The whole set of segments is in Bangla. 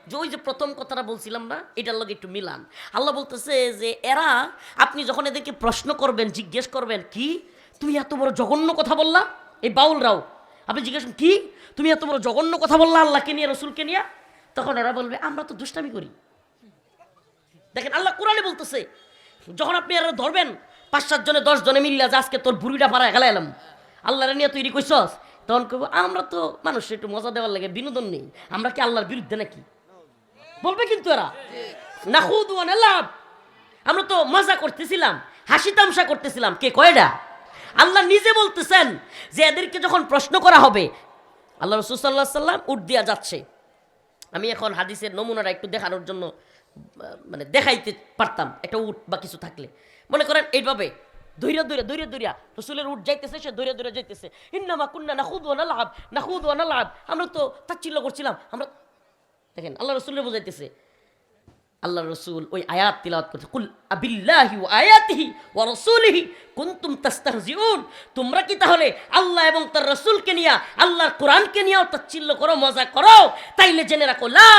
যে ওই যে প্রথম কথাটা বলছিলাম না, এটার লগে একটু মিলান। আল্লাহ বলতেছে যে এরা, আপনি যখন এদেরকে প্রশ্ন করবেন, জিজ্ঞেস করবেন, কি তুমি এত বড় জঘন্য কথা বললা, এই বাউলরাও আপনি জিজ্ঞেস কি তুমি এত বড় জঘন্য কথা বললা আল্লাহকে নিয়ে, রসুলকে নিয়ে, তখন ওরা বলবে আমরা তো দুষ্টামি করি। দেখেন আল্লাহ কোরআনে বলতেছে, যখন আপনি এরা ধরবেন 5-7 জনে 10 জনে মিললে যে আজকে তোর বুড়িটা পাড়ায় গেলে এলাম, আল্লাহরে নিয়ে তৈরি করছস, তখন কব আমরা তো মানুষ একটু মজা দেওয়ার লাগে, বিনোদন নেই, আমরা কি আল্লাহর বিরুদ্ধে নাকি? বলবে কিন্তু এরা না খুদ ওয়ান লাভ, আমরা তো মজা করতেছিলাম, হাসি তামসা করতেছিলাম। কে কয়টা? আল্লাহ নিজে বলতেছেন যে এদেরকে যখন প্রশ্ন করা হবে, আল্লাহ রাসূল সাল্লাল্লাহু আলাইহি সাল্লাম উট দিয়া যাচ্ছে। আমি এখন হাদিসের নমুনাটা একটু দেখানোর জন্য মানে দেখাইতে পারতাম, একটা উট বা কিছু থাকলে মনে করেন এইভাবে দৈরা রসুলের উট যাইতেছে, সে দৈরা যাইতেছে, ইন্নামা কুন্না নাখুদু ওয়া নালআব, আমরা তো তাচ্ছিল্য করছিলাম আমরা। দেখেন আল্লাহ রসুলের বোঝাইতেছে, আল্লাহ রসুল ওই আয়াত তিলাওয়াত করছে, কুল আবিল্লাহি ওয়া আয়াতিহি ওয়া রাসূলিহি কুনতুম তাস্তাহজিউন, তোমরা কি তাহলে আল্লাহ এবং তার রাসূলকে নিয়ে, আল্লাহর কোরআনকে নিয়েও তাচ্ছিল্য করো, মজা করো? তাইলে জেনে রাখো, লা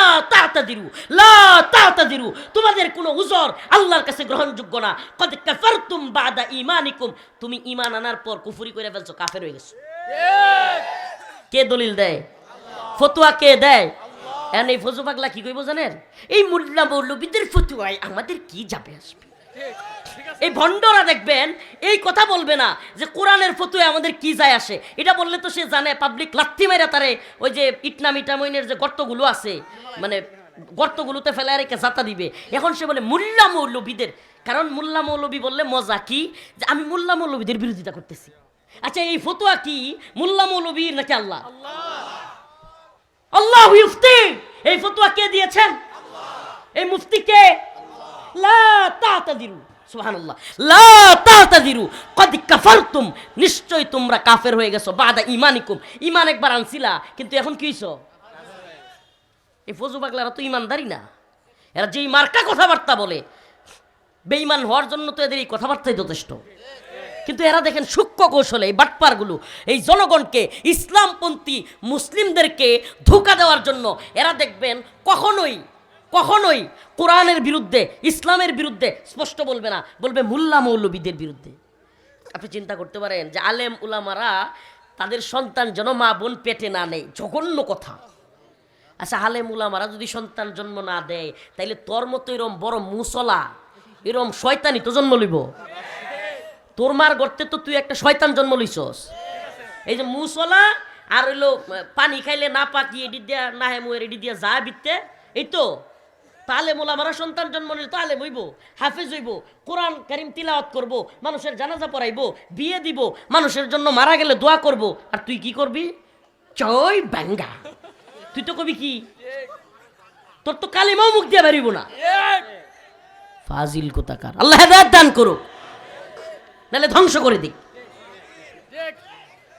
তা'তাদিরু, তোমাদের কোনো উযর আল্লাহর কাছে গ্রহণযোগ্য না। কদ কাফারতুম বাদা ঈমানিকুম, তুমি ঈমান আনার পর কুফরি করে ফেলছো, কাফের হয়ে গেছো। কে দলিল দেয়? ফতোয়া কে দেয়? এখন এই ফজু পাগলা কি কইব জানেন, এই মোল্লা মৌলবীদের ফতোয়ায় আমাদের কি যাবে আসবে। এই ভণ্ডরা দেখবেন এই কথা বলবে না যে কোরআনের ফতোয়ায় আমাদের কি যায় আসে, এটা বললে তো সে জানে পাবলিক লাথি মাইরা তারে ওই যে ইটনা মিটামইনের যে গর্তগুলো আছে, মানে গর্তগুলোতে ফেলে রেখে জাতা দিবে। এখন সে বলে মোল্লা মৌলবীদের, কারণ মোল্লা মৌলবী বললে মজা কি, যে আমি মোল্লা মৌলবীদের বিরোধিতা করতেছি। আচ্ছা এই ফতোয়া কি মোল্লা মৌলবীর নাকি আল্লাহ? আল্লাহ মুফতি, এই ফতোয়া কে দিয়েছেন? এই মুফতি কে? লা তা'তাদিরু, সুবহানাল্লাহ, লা তা'তাদিরু কদ কাফারতুম, নিশ্চয় তোমরা কাফের হয়ে গেছো, বাদা ঈমানিকুম, ঈমান একবার আনছিলা কিন্তু এখন কি হইছো? এই ফজু পাগলারা তো ঈমানদারি না, এরা যেই মার্কা কথাবার্তা বলে, বেঈমান হওয়ার জন্য তো এদের এই কথাবার্তাই যথেষ্ট। কিন্তু এরা দেখেন সূক্ষ্ম কৌশলে এই বাটপারগুলো এই জনগণকে, ইসলামপন্থী মুসলিমদেরকে ধোঁকা দেওয়ার জন্য এরা দেখবেন কখনোই কোরআনের বিরুদ্ধে, ইসলামের বিরুদ্ধে স্পষ্ট বলবে না, বলবে মোল্লা মৌলবীদের বিরুদ্ধে। আপনি চিন্তা করতে পারেন যে আলেম উলামারা তাদের সন্তান যেন মা বোন পেটে না নেয়, জঘন্য কথা। আচ্ছা আলেম উলামারা যদি সন্তান জন্ম না দেয়, তাইলে তোর মতো এরম বড় মুসলা, এরম শয়তানি তো জন্ম লইব। তোর মার গর্তে তো তুই একটা শয়তান জন্ম লইছস। এই যে মুসলা আর হইলো পানি খাইলে না পাকি এডি দিয়া না হেমুয়ের এডি দিয়া যা বিতে, এই তো তালে মোলামারা সন্তান জন্ম নিলে তালে বইব, হাফেজ হইব, কোরআন কারিম তিলাওয়াত করব, মানুষের জানাজা পড়াইব, বিয়ে দিব, মানুষের জন্য মারা গেলে দোয়া করব। আর তুই কি করবি? চই ব্যাঙ্গা। তুই তো কবি কি, তোর তো কালিমাও মুখ দিয়ে বেরিব না। ফাজিল কোথাকার, আল্লাহ হেদায়েত দান করুক, নাহলে ধ্বংস করে দিক।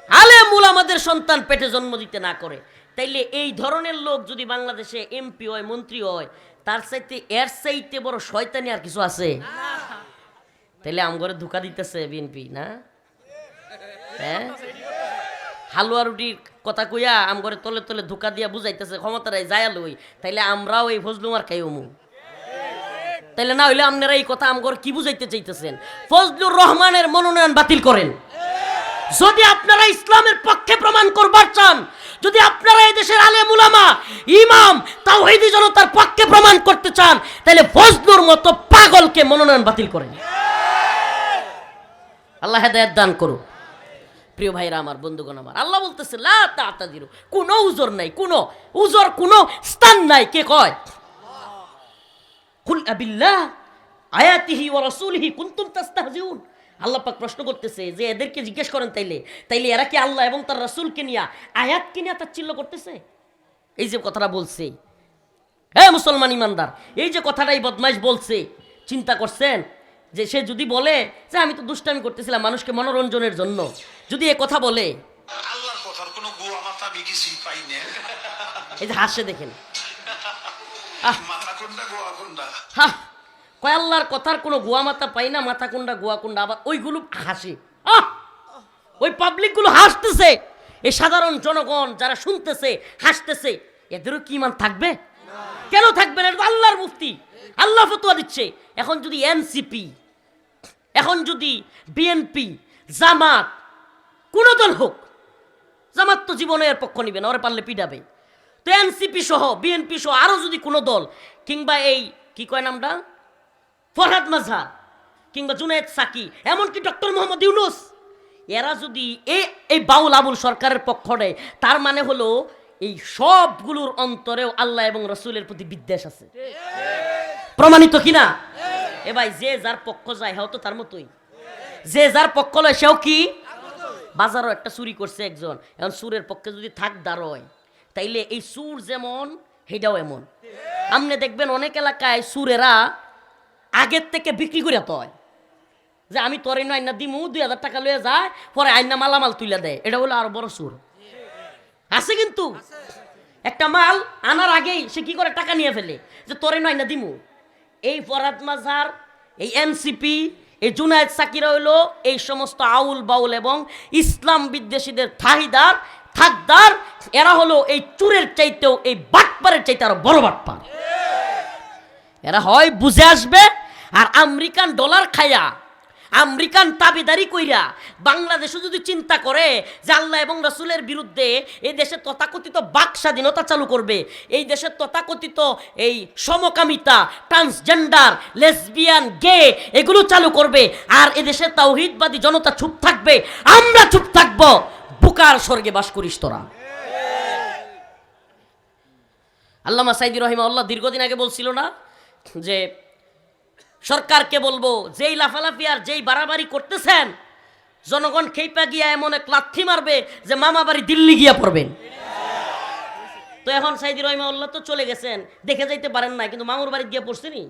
আলেম উলামাদের সন্তান পেটে জন্ম দিতে না করে, তাইলে এই ধরনের লোক যদি বাংলাদেশে এমপি হয়, মন্ত্রী হয়, তার চাইতে এর চাইতে বড় শয়তানি আর কিছু আছে? তাইলে আমগরে ধোঁকা দিতেছে বিএনপি না? হ্যাঁ, হালুয়া রুটির কথা কইয়া আমগরে তলে তলে ধোঁকা দিয়া বুঝাইতেছে ক্ষমতারাই যায় লই, তাইলে আমরাও এই ফজলুমার খাইমু। তাইলে না হইলে আপনারা এই কথা আমগর কি বুঝাইতে চাইতেছেন? ফজলুর রহমানের মনোনয়ন বাতিল করেন। যদি আপনারা ইসলামের পক্ষে প্রমাণ করবার চান, যদি আপনারা এই দেশের আলেম উলামা, ইমাম, তাওহীদি জনতার পক্ষে প্রমাণ করতে চান, তাহলে ফজলুর মতো পাগলকে মনোনয়ন বাতিল করেন। আল্লাহ হেদায়েত দান করুক। প্রিয় ভাইরা আমার, বন্ধুগণ আমার, আল্লাহ বলতেছে লা তা'তাদিরু, কোনো উযর নাই, কোনো উযর, কোনো স্থান নাই। কে কয়? কুল আবিল্লাহ আয়াতিহি ওয়া রাসূলিহি কুনতুম তাস্তাহজিউন। আল্লাহ পাক প্রশ্ন করতেছে যে এদেরকে জিজ্ঞেস করেন, তাইলে এরা কি আল্লাহ এবং তার রাসূলকে নিয়ে, আয়াতকে নিয়ে তাচ্ছিল্য করতেছে? এই যে কথাটা বলছে, হে মুসলমান ইমানদার, এই যে কথাটাই বদমাইশ বলছে, চিন্তা করছেন যে সে যদি বলে যে আমি তো দুষ্টামি করতেছিলাম মানুষকে মনোরঞ্জনের জন্য, যদি এ কথা বলে, আল্লাহর কথার কোনো গোয়া মাথা আমি কিছুই পাই না। এই যে হাসে দেখেন, মাথা কোনটা গোয়া কোনটা, হ্যাঁ, কয় আল্লাহর কথার কোনো গোয়া মাথা পাই না, মাথা কোনটা গোয়া কোনটা। আবার ওইগুলো হাসি, ওই পাবলিকগুলো হাসতেছে, এই সাধারণ জনগণ যারা শুনতেছে হাসতেছে, এদেরও কি ইমান থাকবে? কেন থাকবে না? এটা তো আল্লাহর মুফতি, আল্লাহ ফতোয়া দিচ্ছে। এখন যদি এনসিপি, এখন যদি বিএনপি, জামাত, কোন দল হোক, জামাত তো জীবনে এর পক্ষ নিবে না, ওরে পারলে পিটাবে। তো এনসিপি সহ, বিএনপি সহ আরো যদি কোনো দল, কিংবা এই কি কয় নামটা, ফরহাদ মাঝহার, কিংবা জুনায়েদ সাকি, এমনকি ডক্টর মোহাম্মদ ইউনূস, এরা যদি এই বাউল আবুল সরকারের পক্ষ নেয়, তার মানে হলো এই সবগুলোর অন্তরেও আল্লাহ এবং রসুলের প্রতি বিদ্বেষ আছে। প্রমাণিত কিনা? এ ভাই, যে যার পক্ষ যায় হেও তো তার মতোই, যে যার পক্ষ লয় সেও কি। বাজারও একটা চুরি করছে একজন, এখন সুরের পক্ষে যদি থাক দাঁড়য়, তাইলে এই সুর যেমন হেটাও এমন। আপনি দেখবেন অনেক এলাকায় সুরেরা আগের থেকে বিক্রি করে তো হয়, যে আমি তোর আইনা দিমু 2000 টাকা লয়ে যায়, পরে আইনা মালামাল তুলে দেয়, এটা হলো আরো বড় সুর আছে। কিন্তু একটা মাল আনার আগেই সে কি করে টাকা নিয়ে ফেলে, যে তোর আইনা দিমু। এই ফরহাদ মাঝহার, এই এনসিপি, এই জুনায়েদ সাকিরা হইলো এই সমস্ত আউল বাউল এবং ইসলাম বিদ্বেষীদের থাকদার। এরা হলো এই চুরের চাইতেও, এই বাটপারের চাইতে আরো বড় বাটপার। এরা হয় বুঝে আসবে, আর আমেরিকান ডলার খায়া, আমেরিকান তাবেদারি কইরা বাংলাদেশও যদি চিন্তা করে যে আল্লাহ এবং রাসূলের বিরুদ্ধে এই দেশে তথাকথিত বাক স্বাধীনতা চালু করবে, এই দেশের তথাকথিত এই সমকামিতা, ট্রান্সজেন্ডার, লেসবিয়ান, গে এগুলো চালু করবে, আর এদেশে তাওহীদবাদী জনতা চুপ থাকবে, আমরা চুপ থাকবো, বুকার স্বর্গে বাস করিস তোরা। আল্লামা সাইদি রাহিমাহুল্লাহ দীর্ঘদিন আগে বলছিল না যে সরকারকে বলবো, যেই লাফালাফি আর যেই বাড়াবাড়ি করতেছেন, জনগণ খেইপা গিয়া এমন এক লাথি মারবে যে মামা বাড়ি দিল্লি গিয়া পড়বেন। তো এখন সাইদি রাহিমাহুল্লাহ তো চলে গেছেন, দেখে যাইতে পারেন না, কিন্তু মামুর বাড়ি গিয়া পড়ছেনি।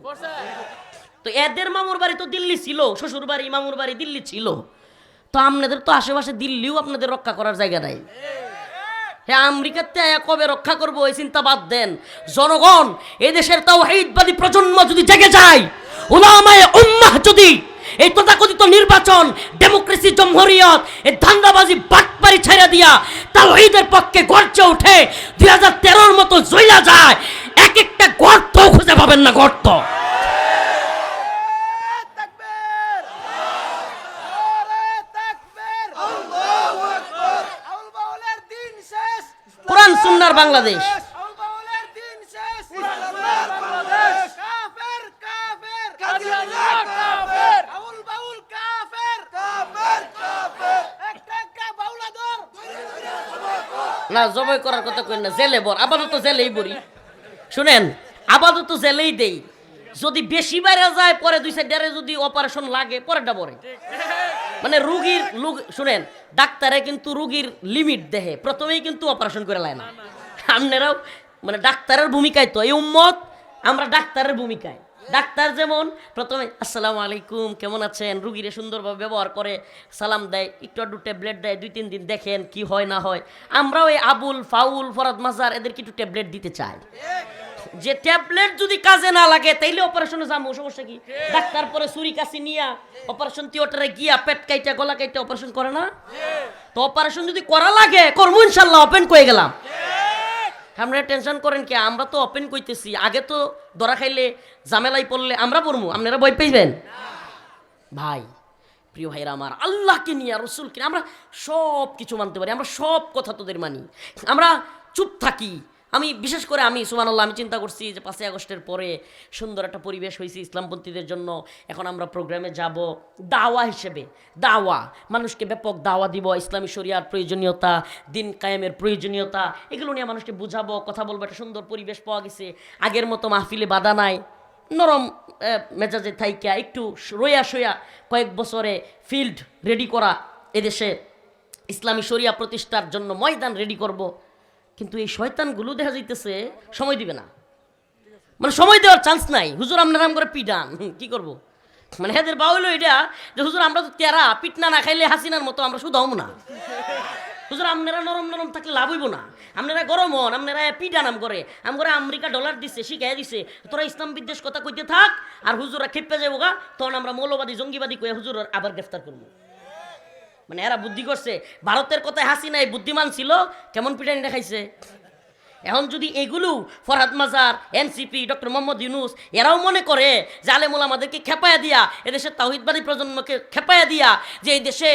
তো এদের মামুর বাড়ি তো দিল্লি ছিল, শ্বশুর বাড়ি মামুর বাড়ি দিল্লি ছিল। তো আপনাদের তো আশেপাশে দিল্লিও আপনাদের রক্ষা করার জায়গা নাই। হ্যাঁ, আমেরিকাতে কবে রক্ষা করবো এই চিন্তা বাদ দেন। জনগণ, এদেশের তাওহীদবাদী প্রজন্ম যদি জেগে যায়, উলামায়ে উম্মাহ যদি এই তথাকথিত নির্বাচন, ডেমোক্রেসি, জমহুরিয়ত, এই ধান্দাবাজি বাটপারি ছেড়ে দিয়া তাওহীদের পক্ষে গর্জে ওঠে, 2013-র মতো জ্বলা যায়, এক একটা গর্ত খুঁজে পাবেন না, গর্ত। কোরআন সুন্নাহর বাংলাদেশ। না, জবাই করার কথা কই না, জেলে বর, আপাতত জেলেই বরি। শুনেন, আপাতত জেলেই দেই, যদি বেশি বাইরে যায় পরে 2-4 যদি অপারেশন লাগে পরেরটা পরে। মানে রুগীর শুনেন, ডাক্তারে কিন্তু রুগীর লিমিট দেখে, প্রথমেই কিন্তু অপারেশন করে লায় না। আপনারাও মানে ডাক্তারের ভূমিকায়, তো এই উম্মত আমরা ডাক্তারের ভূমিকায়। ডাক্তার যেমন প্রথমে আসসালামু আলাইকুম, কেমন আছেন, রুগীরে সুন্দরভাবে ব্যবহার করে, সালাম দেয়, একটু একটু ট্যাবলেট দেয়, 2-3 দিন দেখেন কি হয় না হয়। আমরাও এই আবুল ফাউল ফরহাদ মাঝহার এদেরকে একটু ট্যাবলেট দিতে চাই, যে ট্যাবলেট যদি কাজে না লাগে তাইলে অপারেশনে যাবো, সমস্যা কি? ডাক্তার পরে ছুরি কাছি নিয়া অপারেশন থিয়েটারে গিয়া পেট কাইটা গলা কাইটা অপারেশন করে না? তো অপারেশন যদি করা লাগে করবো ইনশাল্লাহ, ওপেন কয়ে গেলাম। আপনারা টেনশন করেন কি? আমরা তো ওপেন কইতেছি, আগে তো ধরা খাইলে ঝামেলাই পড়লে আমরা পড়বো, আপনারা ভয় পাইবেন? ভাই, প্রিয় ভাইরা আমার, আল্লাহকে নিয়ে, রসুলকে নিয়ে আমরা সব কিছু মানতে পারি, আমরা সব কথা তোদের মানি, আমরা চুপ থাকি। আমি বিশেষ করে সুবহানাল্লাহ, আমি চিন্তা করছি যে 5ই আগস্টের পরে সুন্দর একটা পরিবেশ হয়েছে ইসলামপন্থীদের জন্য, এখন আমরা প্রোগ্রামে যাব দাওয়া হিসেবে, দাওয়া, মানুষকে ব্যাপক দাওয়া দিব, ইসলামী শরিয়ার প্রয়োজনীয়তা, দিন কায়েমের প্রয়োজনীয়তা, এগুলো নিয়ে মানুষকে বুঝাবো, কথা বলবো। একটা সুন্দর পরিবেশ পাওয়া গেছে, আগের মতো মাহফিলে বাধা নাই, নরম মেজাজে থাইকা একটু রইয়া সইয়া কয়েক বছরে ফিল্ড রেডি করা, এদেশে ইসলামী শরিয়া প্রতিষ্ঠার জন্য ময়দান রেডি করব। কিন্তু এই শয়তানগুলো দেখা যাইতেছে সময় দিবে না, মানে সময় দেওয়ার চান্স নাই। হুজুর আপনার নাম করে পিটান, কি করব? মানে এদের বাউল এটা যে হুজুর আমরা তো তেরা, পিটনা না খাইলে হাসিনার মতো আমরা শুধু হম না। হুজুর আপনারা নরম নরম থাকলে লাভ হইব না, আপনারা গরম হন, আপনারা পিটা নাম করে আমেরিকা ডলার দিচ্ছে, শিখাই দিছে, তোরা ইসলাম বিদ্বেষ কথা কইতে থাক, আর হুজুরা খেপে যাবো গা, তখন আমরা মৌলবাদী জঙ্গিবাদী কয়ে হুজুর আবার গ্রেফতার করবো। মানে এরা বুদ্ধি করছে, ভারতের কথায় হাসিনা এই বুদ্ধিমান ছিল, কেমন পিটানি দেখাইছে। এখন যদি এগুলো ফরহাদ মাজার, এনসিপি, ডক্টর মোহাম্মদ ইউনুস এরাও মনে করে যে আলেমুল আমাদেরকে খেপায়া দিয়া, এদেশের তাওহীদবাদী প্রজন্মকে খেপায়া দিয়া, যে এই দেশে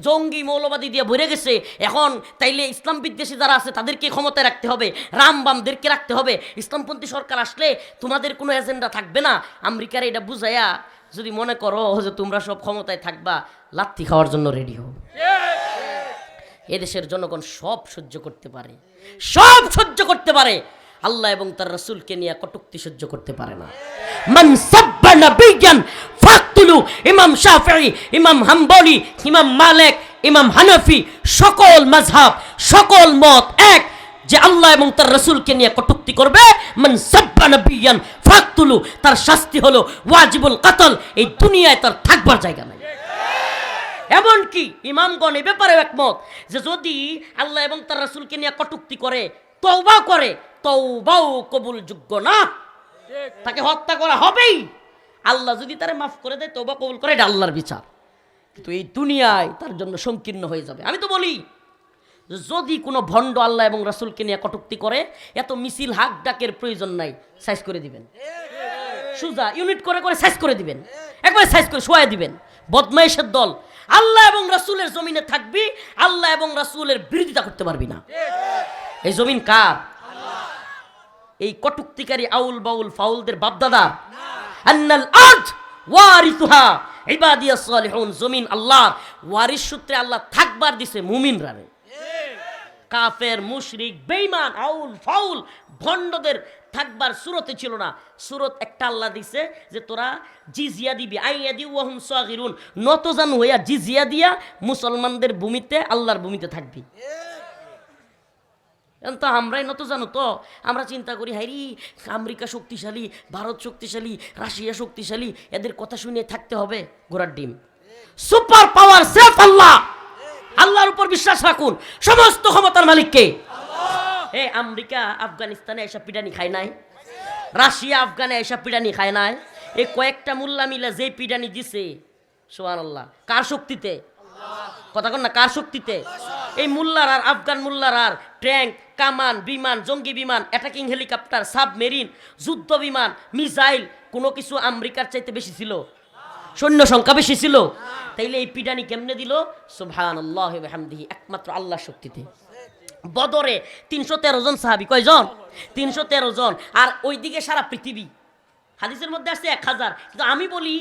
জঙ্গি মৌলবাদী দিয়ে ভরে গেছে, এখন তাইলে ইসলাম বিদ্বেষী যারা আছে তাদেরকে ক্ষমতায় রাখতে হবে, রামবামদেরকে রাখতে হবে, ইসলামপন্থী সরকার আসলে তোমাদের কোনো এজেন্ডা থাকবে না, আমেরিকার এটা বুঝাইয়া যদি মনে করো যে তোমরা সব ক্ষমতায় থাকবা, লাথি খাওয়ার জন্য রেডি হও। এদেশের জনগণ সব সহ্য করতে পারে, সব সহ্য করতে পারে, আল্লাহ এবং তার রাসূলকে নিয়ে কটূক্তি সহ্য করতে পারে না। মান সাব্বা নাবিয়ান ফাকতুলু। ইমাম শাফিঈ, ইমাম হাম্বলি, ইমাম মালিক, ইমাম হানাফি সকল মাযহাব, সকল মত এক যে আল্লাহ এবং তার রাসূলকে নিয়ে কটূক্তি করবে, মান সাব্বা নাবিয়ান ফাকতুলু, তার শাস্তি হলো ওয়াজিবুল কতল, এই দুনিয়ায় তার থাকবার জায়গা নাই। এমনকি ইমামগণ এ ব্যাপারেও একমত যে যদি আল্লাহ এবং তার রাসূলকে নিয়ে কটূক্তি করে, তওবা করে, তওবাও কবুলযোগ্য না, তাকে হত্যা করা হবেই। আল্লাহ যদি তারে মাফ করে দেয়, তওবা কবুল করে, এটা আল্লাহর বিচার, কিন্তু এই দুনিয়ায় তার জন্য সংকীর্ণ হয়ে যাবে। আমি তো বলি যদি কোনো ভণ্ড আল্লাহ এবং রাসূলকে নিয়ে কটূক্তি করে, এত মিছিল হাক ডাকের প্রয়োজন নাই, সাইজ করে দিবেন, সুজা ইউনিট করে করে সাইজ করে দিবেন, একবারে সাইজ করে শোয়াই দিবেন। বদমাইশের দল, আল্লাহ এবং রাসূলের জমিনে থাকবি, আল্লাহ এবং রাসূলের বিরোধিতা করতে পারবি না। এই জমিন কার? এই কটুক্তিকারী আউল বাউল ফাউলদের বাপদাদা। আন্নাল আরদ ওয়ারিসুহা ইবাদিয়াস সালিহুন, জমিন আল্লাহর, ওয়ারিস সূত্রে আল্লাহ থাকবার দিছে মুমিনরা। কাফের, মুশরিক, বেঈমান, আউল ফাউল ভণ্ডদের থাকবার সুরতে ছিল না। সুরত একটা আল্লাহ দিছে যে তোরা জিজিয়া দিবি, আইয়াদি ওয়াহুম সাগিরুন, নতজানু হইয়া জিজিয়া দিয়া মুসলমানদের ভূমিতে, আল্লাহর ভূমিতে থাকবি। তো আমরাই নত জানো, তো আমরা চিন্তা করি হাইরি আমেরিকা শক্তিশালী, ভারত শক্তিশালী, রাশিয়া শক্তিশালী, এদের কথা শুনে থাকতে হবে। ঘোড়ার ডিম। সুপার পাওয়ার সেফ আল্লাহ, আল্লাহর উপর বিশ্বাস রাখুন, সমস্ত ক্ষমতার মালিককে। আমেরিকা আফগানিস্তানে এসব পিটানি খায় নাই, রাশিয়া আফগানে এসব পিটানি খায় নাই, এই কয়েকটা মোল্লা মিলে যে পিটানি দিছে, সুবহানাল্লাহ, কার শক্তিতে? কথা কন না, কার শক্তিতে? এই মোল্লার আর আফগান মোল্লার আর ট্যাঙ্ক, কামান, বিমান, জঙ্গি বিমান, অ্যাটাকিং হেলিকপ্টার, সাবমেরিন, যুদ্ধ বিমান, মিসাইল, কোনো কিছু আমেরিকার চাইতে বেশি ছিল? সৈন্য সংখ্যা বেশি ছিল? তাইলে এই পিটানি কেমনে দিল? সুবহানাল্লাহি ওয়া বিহামদিহি, একমাত্র আল্লাহর শক্তিতে। বদরে 313 জন সাহাবী, কয়জন? 313 জন। আর ওইদিকে সারা পৃথিবী, হাদিসের মধ্যে আসছে 1000, কিন্তু আমি বলি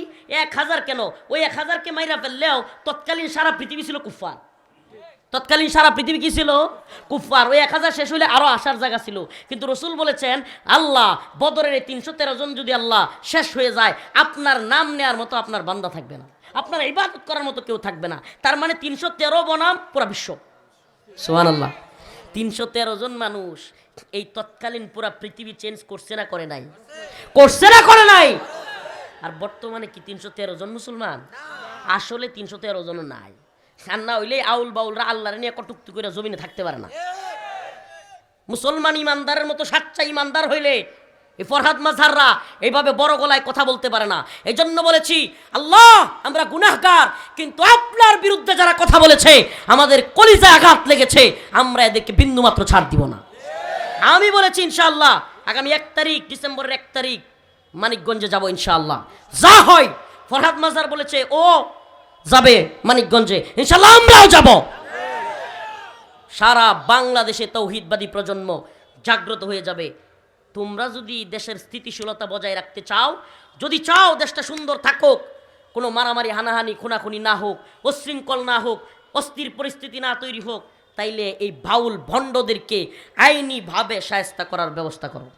1000 কেন? ওই 1000কে মাইরা ফেললেও তৎকালীন সারা পৃথিবী ছিল কুফফার। তৎকালীন সারা পৃথিবী কি ছিল? কুফফার। ওই 1000 শেষ হইলে আরো আসার জায়গা ছিল, কিন্তু রাসূল বলেছেন আল্লাহ বদরের 313 জন যদি আল্লাহ শেষ হয়ে যায়, আপনার নাম নেয়ার মতো আপনার বান্দা থাকবে না, আপনার ইবাদত করার মতো কেউ থাকবে না। তার মানে 313 বনাম পুরা বিশ্ব। সুবহানাল্লাহ। 313 জন মানুষ এই তৎকালীন পুরা পৃথিবী চেঞ্জ করছে না করে নাই? করছে না করে নাই? আর বর্তমানে কি 313 জন মুসলমান? আসলে 313 জন নাই। আর না হইলে আউল বাউলরা আল্লাহর নিয়ে কটূক্তি করে জমিনে থাকতে পারে না। মুসলমান ইমানদারের মতো সাচ্চা ইমানদার হইলে এই ফরহাদ মাজাররা এইভাবে বড় গলায় কথা বলতে পারে না। এই জন্য বলেছি আল্লাহ আমরা গুনাহগার, কিন্তু আপনার বিরুদ্ধে যারা কথা বলেছে আমাদের কলিজায় আঘাত লেগেছে, আমরা এদেরকে বিন্দুমাত্র ছাড় দিব না। আমি বলেছি ইনশাআল্লাহ আগামী 1 তারিখ, ডিসেম্বরের 1 তারিখ মানিকগঞ্জে যাব ইনশাআল্লাহ। যা হয় ফরহাদ মাজার বলেছে ও যাবে মানিকগঞ্জে, ইনশাআল্লাহ আমরাও যাব। সারা বাংলাদেশে তাওহীদবাদী প্রজন্ম জাগ্রত হয়ে যাবে। তোমরা যদি দেশের স্থিতিশীলতা বজায় রাখতে চাও, যদি চাও দেশটা সুন্দর থাকুক, কোনো মারামারি, হানাহানি, খুনাখুনি না হোক, উচ্ছৃঙ্খল না হোক, অস্থির পরিস্থিতি না তৈরি হোক, তাইলে এই বাউল ভণ্ডদেরকে আইনিভাবে শায়েস্তা করার ব্যবস্থা করো।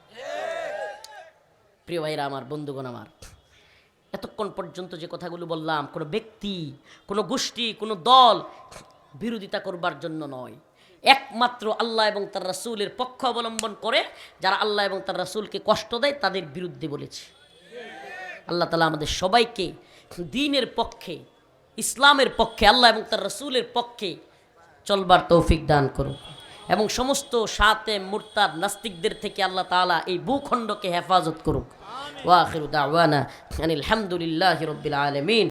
প্রিয় ভাইরা আমার, বন্ধুগণ আমার, এতক্ষণ পর্যন্ত যে কথাগুলো বললাম, কোনো ব্যক্তি, কোনো গোষ্ঠী, কোনো দল বিরোধিতা করবার জন্য নয়, একমাত্র আল্লাহ এবং তার রাসূলের পক্ষ অবলম্বন করে যারা আল্লাহ এবং তার রাসূলকে কষ্ট দেয় তাদের বিরুদ্ধে বলেছে। আল্লাহ তাআলা আমাদের সবাইকে দ্বীনের পক্ষে, ইসলামের পক্ষে, আল্লাহ এবং তার রাসূলের পক্ষে চলবার তৌফিক দান করুন, এবং সমস্ত শাতে মুরতাদ নাস্তিকদের থেকে আল্লাহ তাআলা এই ভূখণ্ডকে হেফাজত করুক। ওয়া আখিরু দাওয়ানা আনিল হামদুলিল্লাহি রাব্বিল আলামিন।